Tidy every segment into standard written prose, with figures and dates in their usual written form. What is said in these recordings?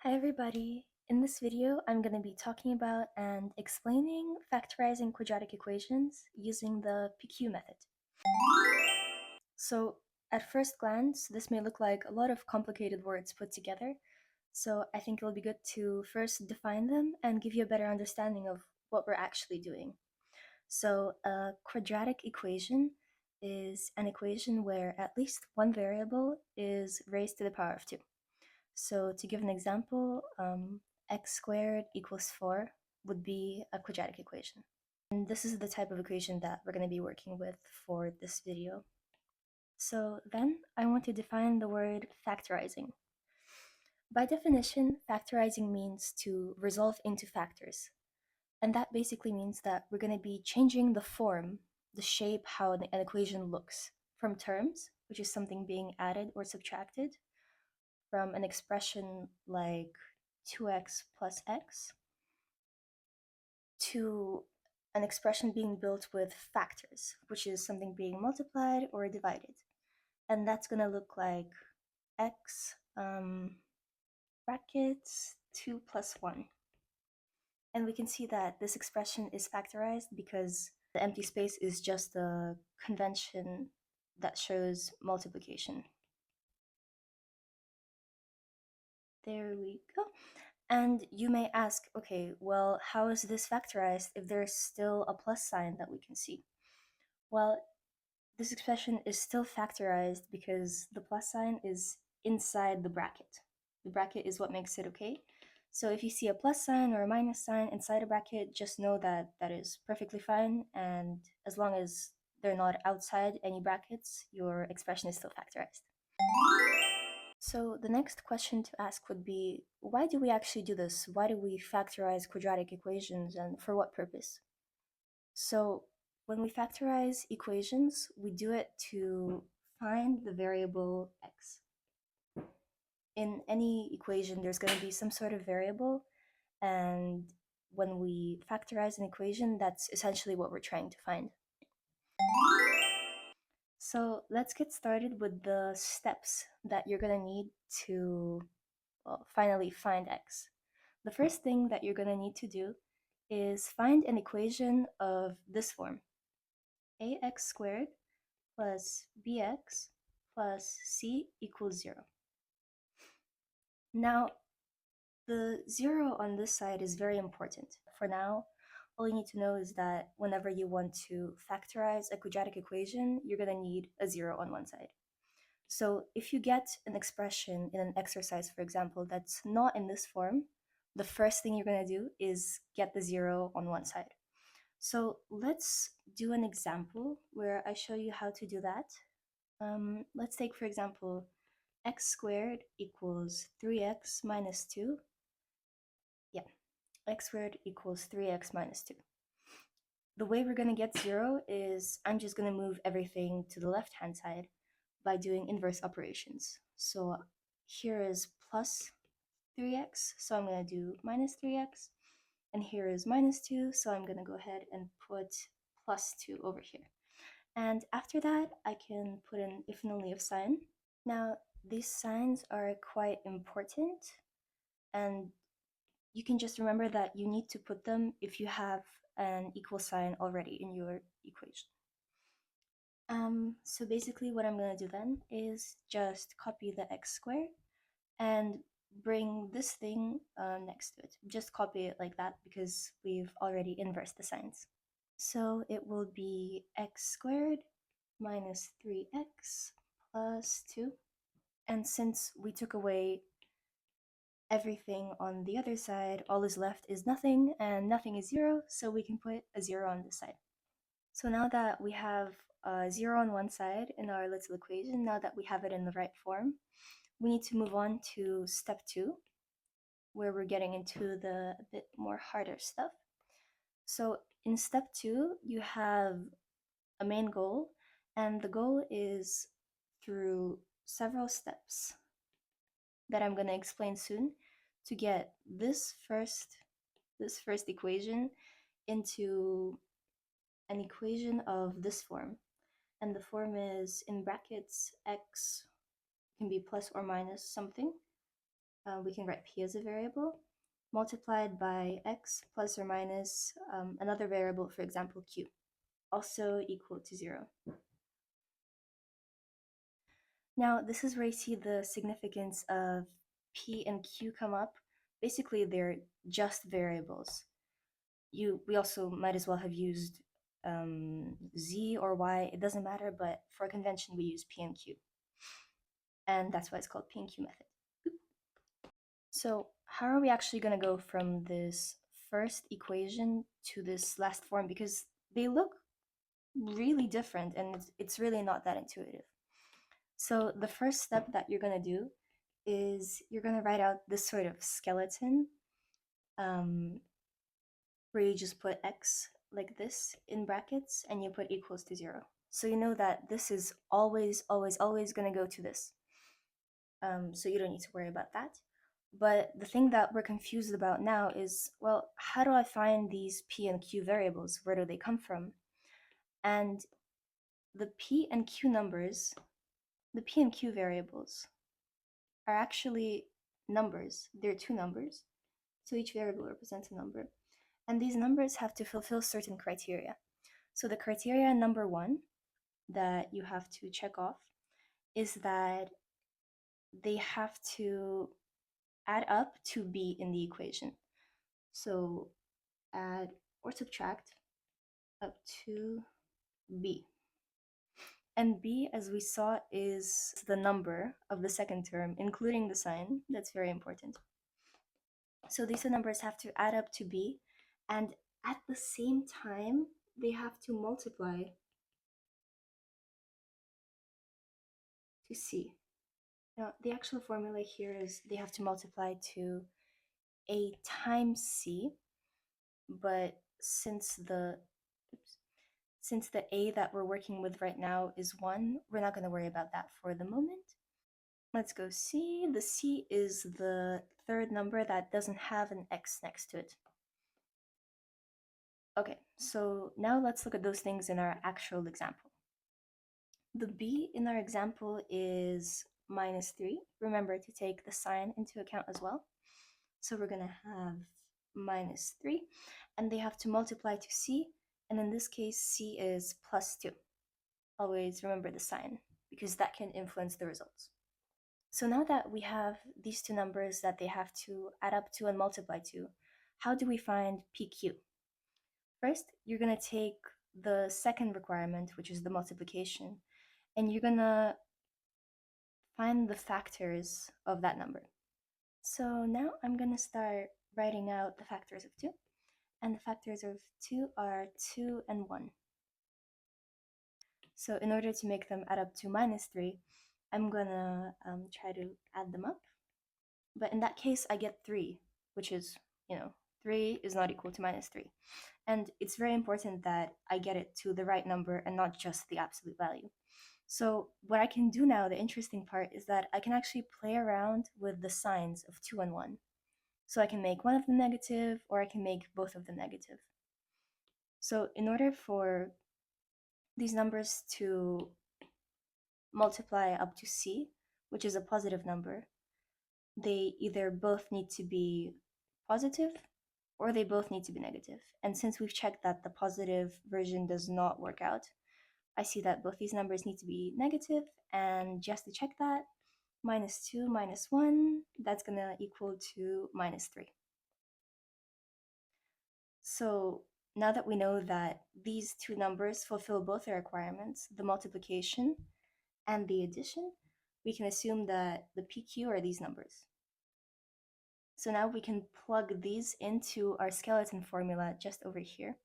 Hi everybody! In this video, I'm going to be talking about and explaining factorizing quadratic equations using the PQ method. So at first glance, this may look like a lot of complicated words put together, so I think it'll be good to first define them and give you a better understanding of what we're actually doing. So a quadratic equation is an equation where at least one variable is raised to the power of 2. So to give an example, x squared equals 4 would be a quadratic equation. And this is the type of equation that we're going to be working with for this video. So then I want to define the word factorizing. By definition, factorizing means to resolve into factors. And that basically means that we're going to be changing the form, the shape, how an equation looks from terms, which is something being added or subtracted, from an expression like 2x plus x to an expression being built with factors, which is something being multiplied or divided. And that's going to look like x brackets 2 plus 1. And we can see that this expression is factorized because the empty space is just a convention that shows multiplication. There we go. And you may ask, okay, well, how is this factorized if there's still a plus sign that we can see? Well, this expression is still factorized because the plus sign is inside the bracket. The bracket is what makes it okay. So if you see a plus sign or a minus sign inside a bracket, just know that that is perfectly fine. And as long as they're not outside any brackets, your expression is still factorized. So the next question to ask would be, why do we actually do this? Why do we factorize quadratic equations and for what purpose? So when we factorize equations, we do it to find the variable x. In any equation, there's going to be some sort of variable, and when we factorize an equation, that's essentially what we're trying to find. So let's get started with the steps that you're going to need to finally find x. The first thing that you're going to need to do is find an equation of this form. Ax squared plus bx plus c equals 0. Now, the 0 on this side is very important. For now, all you need to know is that whenever you want to factorize a quadratic equation, you're going to need a 0 on one side. So if you get an expression in an exercise, for example, that's not in this form, the first thing you're going to do is get the 0 on one side. So let's do an example where I show you how to do that. Let's take, for example, x squared equals 3x minus 2. Yeah, x squared equals 3x minus 2. The way we're going to get 0 is I'm just going to move everything to the left-hand side by doing inverse operations. So here is plus 3x, so I'm going to do minus 3x. And here is minus 2, so I'm going to go ahead and put plus 2 over here. And after that, I can put an if and only if sign. Now, these signs are quite important, and you can just remember that you need to put them if you have an equal sign already in your equation. So basically what I'm going to do then is just copy the x squared and bring this thing next to it. Just copy it like that because we've already inversed the signs. So it will be x squared minus 3x plus 2. And since we took away everything on the other side, all is left is nothing, and nothing is 0, so we can put a 0 on this side. So now that we have 0 on one side in our little equation, now that we have it in the right form, we need to move on to step 2, where we're getting into the a bit more harder stuff. So in step 2, you have a main goal, and the goal is through several steps that I'm going to explain soon to get this first equation into an equation of this form. And the form is in brackets x can be plus or minus something, we can write p as a variable, multiplied by x plus or minus another variable, for example, q, also equal to 0. Now, this is where you see the significance of p and q come up. Basically, they're just variables. We also might as well have used z or y, it doesn't matter, but for convention, we use p and q. And that's why it's called p and q method. So how are we actually going to go from this first equation to this last form? Because they look really different and it's really not that intuitive. So the first step that you're going to do is you're going to write out this sort of skeleton where you just put x like this in brackets and you put equals to 0. So you know that this is always, always, always going to go to this. So you don't need to worry about that. But the thing that we're confused about now is, well, how do I find these p and q variables? Where do they come from? And the p and q numbers, the p and q variables, are actually numbers. They're two numbers. So each variable represents a number. And these numbers have to fulfill certain criteria. So the criteria number 1 that you have to check off is that they have to add up to b in the equation. So add or subtract up to b. And b, as we saw, is the number of the second term, including the sign. That's very important. So these two numbers have to add up to b, and at the same time, they have to multiply to c. Now, the actual formula here is they have to multiply to a times c, but since the a that we're working with right now is 1, we're not going to worry about that for the moment. Let's go c. The c is the third number that doesn't have an x next to it. Okay, so now let's look at those things in our actual example. The b in our example is minus 3. Remember to take the sign into account as well. So we're going to have minus 3, and they have to multiply to c, and in this case, c is plus 2. Always remember the sign, because that can influence the results. So now that we have these two numbers that they have to add up to and multiply to, how do we find PQ? First, you're going to take the second requirement, which is the multiplication, and you're going to find the factors of that number. So now I'm going to start writing out the factors of 2, and the factors of 2 are 2 and 1. So in order to make them add up to minus 3, I'm going to try to add them up. But in that case, I get 3, which is, 3 is not equal to minus 3. And it's very important that I get it to the right number and not just the absolute value. So what I can do now, the interesting part, is that I can actually play around with the signs of 2 and 1. So I can make one of them negative, or I can make both of them negative. So in order for these numbers to multiply up to c, which is a positive number, they either both need to be positive or they both need to be negative. And since we've checked that the positive version does not work out, I see that both these numbers need to be negative, and just to check that, minus 2 minus 1, that's going to equal to minus 3. So now that we know that these two numbers fulfill both the requirements, the multiplication and the addition, we can assume that the PQ are these numbers. So now we can plug these into our skeleton formula just over here.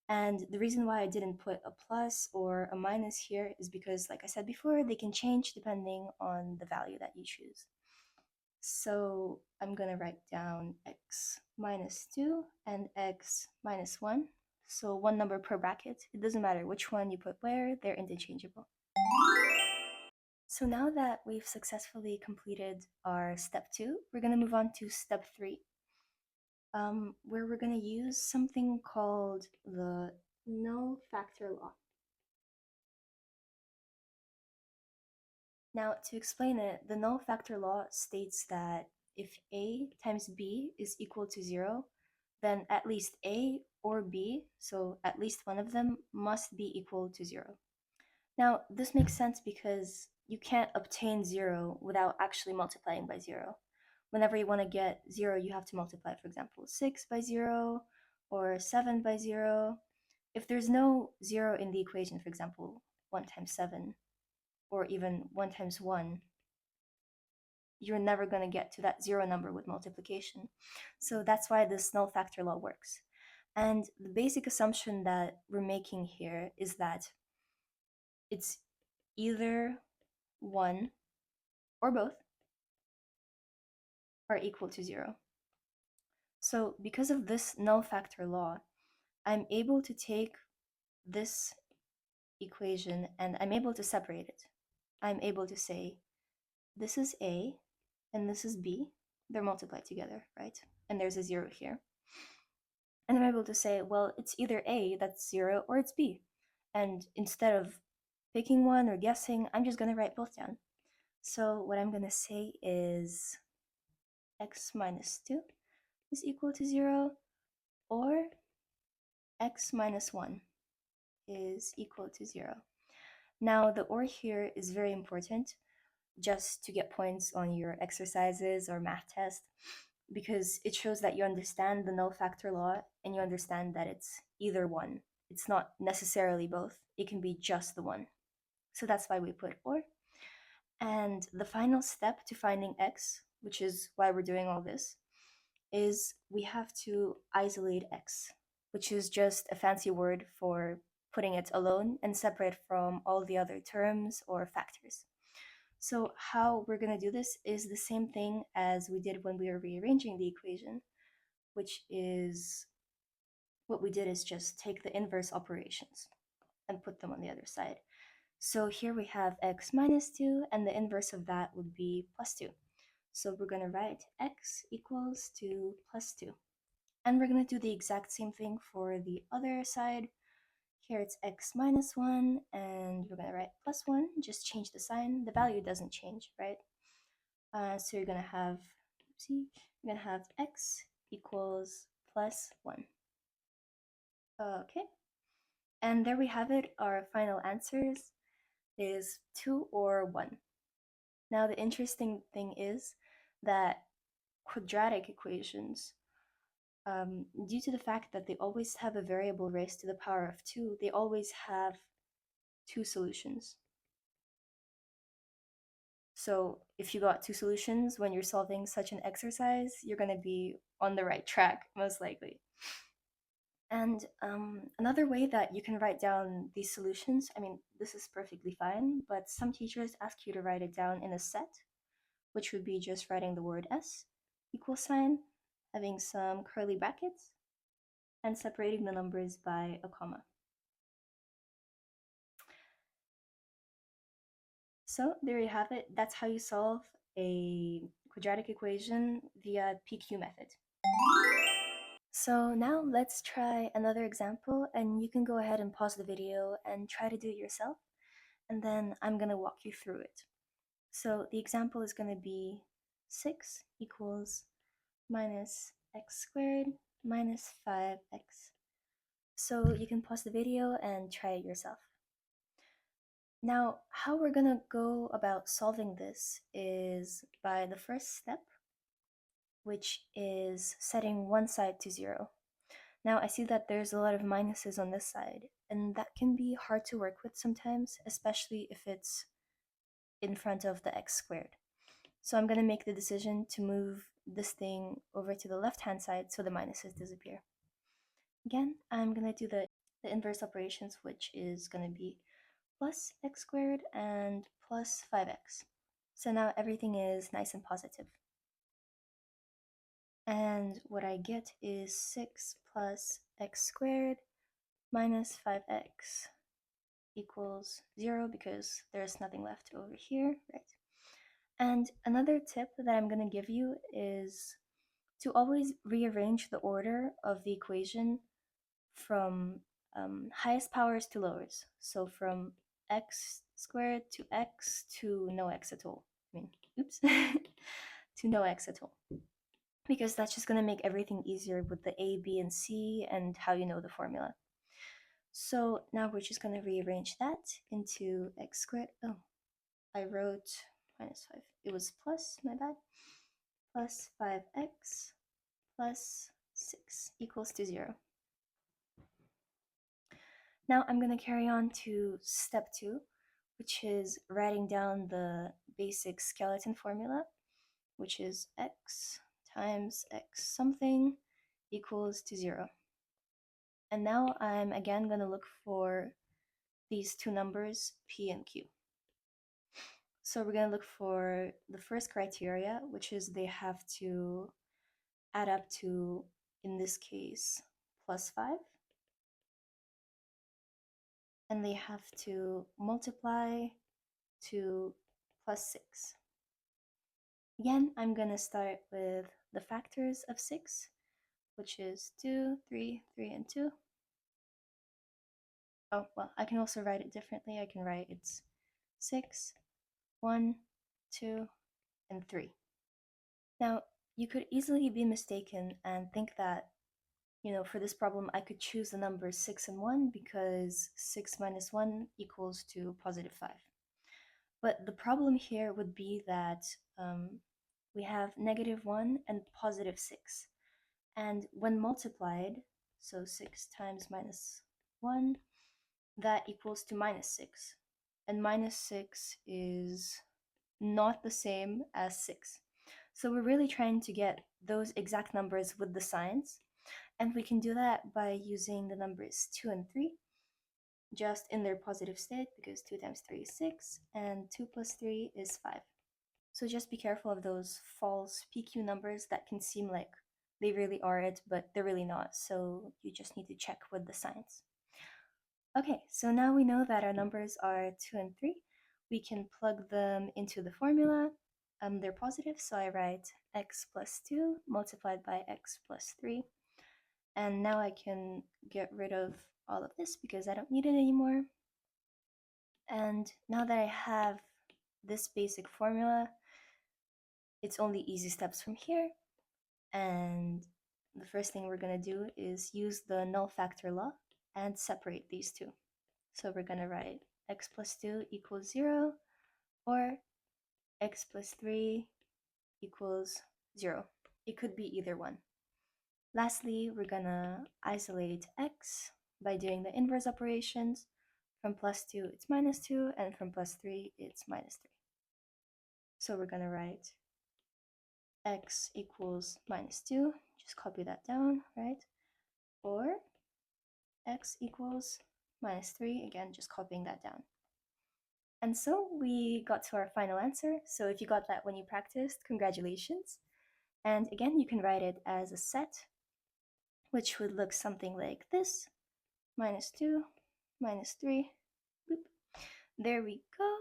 And the reason why I didn't put a plus or a minus here is because, like I said before, they can change depending on the value that you choose. So I'm going to write down x minus 2 and x minus 1. So one number per bracket. It doesn't matter which one you put where, they're interchangeable. So now that we've successfully completed our step 2, we're going to move on to step 3, where we're going to use something called the null factor law. Now, to explain it, the null factor law states that if a times b is equal to 0, then at least a or b, so at least one of them, must be equal to 0. Now, this makes sense because you can't obtain 0 without actually multiplying by 0. Whenever you want to get 0, you have to multiply, for example, 6 by 0 or 7 by 0. If there's no 0 in the equation, for example, 1 times 7, or even 1 times 1, you're never going to get to that 0 number with multiplication. So that's why this null factor law works. And the basic assumption that we're making here is that it's either 1 or both are equal to 0. So because of this null factor law, I'm able to take this equation and I'm able to separate it. I'm able to say this is A and this is B. They're multiplied together, right? And there's a 0 here. And I'm able to say, well, it's either A, that's 0, or it's B. And instead of picking one or guessing, I'm just going to write both down. So what I'm going to say is x minus 2 is equal to 0, or x minus 1 is equal to 0. Now, the or here is very important just to get points on your exercises or math test, because it shows that you understand the null factor law and you understand that it's either one. It's not necessarily both. It can be just the one. So that's why we put or. And the final step to finding x, which is why we're doing all this, is we have to isolate x, which is just a fancy word for putting it alone and separate from all the other terms or factors. So how we're going to do this is the same thing as we did when we were rearranging the equation, which is what we did is just take the inverse operations and put them on the other side. So here we have x minus 2, and the inverse of that would be plus 2. So we're going to write x equals to plus 2. And we're going to do the exact same thing for the other side. Here it's x minus 1, and we're going to write plus 1, just change the sign. The value doesn't change, right? So you're going to have, x equals plus 1. Okay, and there we have it. Our final answers is 2 or 1. Now the interesting thing is that quadratic equations, due to the fact that they always have a variable raised to the power of 2, they always have 2 solutions. So if you got 2 solutions when you're solving such an exercise, you're going to be on the right track, most likely. And another way that you can write down these solutions, I mean, this is perfectly fine, but some teachers ask you to write it down in a set, which would be just writing the word s, equal sign, having some curly brackets, and separating the numbers by a comma. So there you have it. That's how you solve a quadratic equation via PQ method. So now let's try another example, and you can go ahead and pause the video and try to do it yourself, and then I'm going to walk you through it. So the example is going to be 6 equals minus x squared minus 5x. So you can pause the video and try it yourself. Now, how we're going to go about solving this is by the first step, which is setting one side to 0. Now, I see that there's a lot of minuses on this side, and that can be hard to work with sometimes, especially if it's in front of the x squared. So I'm going to make the decision to move this thing over to the left-hand side so the minuses disappear. Again, I'm going to do the inverse operations, which is going to be plus x squared and plus 5x. So now everything is nice and positive. And what I get is 6 plus x squared minus 5x equals 0 because there's nothing left over here, right? And another tip that I'm going to give you is to always rearrange the order of the equation from highest powers to lowers. So from x squared to x to no x at all. I mean, oops. to no x at all, because that's just going to make everything easier with the a, b, and c and how you know the formula. So now we're just going to rearrange that into x squared. Oh, I wrote minus 5. It was plus, my bad. Plus 5x plus 6 equals to 0. Now I'm going to carry on to step 2, which is writing down the basic skeleton formula, which is x times x something equals to 0. And now I'm again going to look for these two numbers, p and q. So we're going to look for the first criteria, which is they have to add up to, in this case, plus 5. And they have to multiply to plus 6. Again, I'm going to start with the factors of 6, which is 2, 3, 3, and 2. Oh, well, I can also write it differently. I can write it's 6, 1, 2, and 3. Now, you could easily be mistaken and think that, for this problem, I could choose the numbers 6 and 1 because 6 minus 1 equals to positive 5. But the problem here would be that we have negative 1 and positive 6. And when multiplied, so 6 times minus 1, that equals to minus 6. And minus 6 is not the same as 6. So we're really trying to get those exact numbers with the signs. And we can do that by using the numbers 2 and 3, just in their positive state, because 2 times 3 is 6, and 2 plus 3 is 5. So just be careful of those false PQ numbers that can seem like they really are it, but they're really not. So you just need to check with the signs. Okay, so now we know that our numbers are 2 and 3. We can plug them into the formula. They're positive, so I write x plus 2 multiplied by x plus 3. And now I can get rid of all of this because I don't need it anymore. And now that I have this basic formula, it's only easy steps from here. And the first thing we're going to do is use the null factor law and separate these two. So we're going to write x plus 2 equals 0, or x plus 3 equals 0. It could be either one. Lastly, we're going to isolate x by doing the inverse operations. From plus 2, it's minus 2, and from plus 3, it's minus 3. So we're going to write x equals minus 2, just copy that down, right? Or x equals minus 3, again, just copying that down. And so we got to our final answer. So if you got that when you practiced, congratulations. And again, you can write it as a set, which would look something like this: minus 2, minus 3, boop. There we go.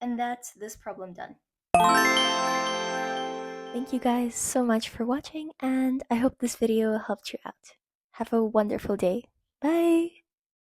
And that's this problem done. Thank you guys so much for watching, and I hope this video helped you out. Have a wonderful day. Bye!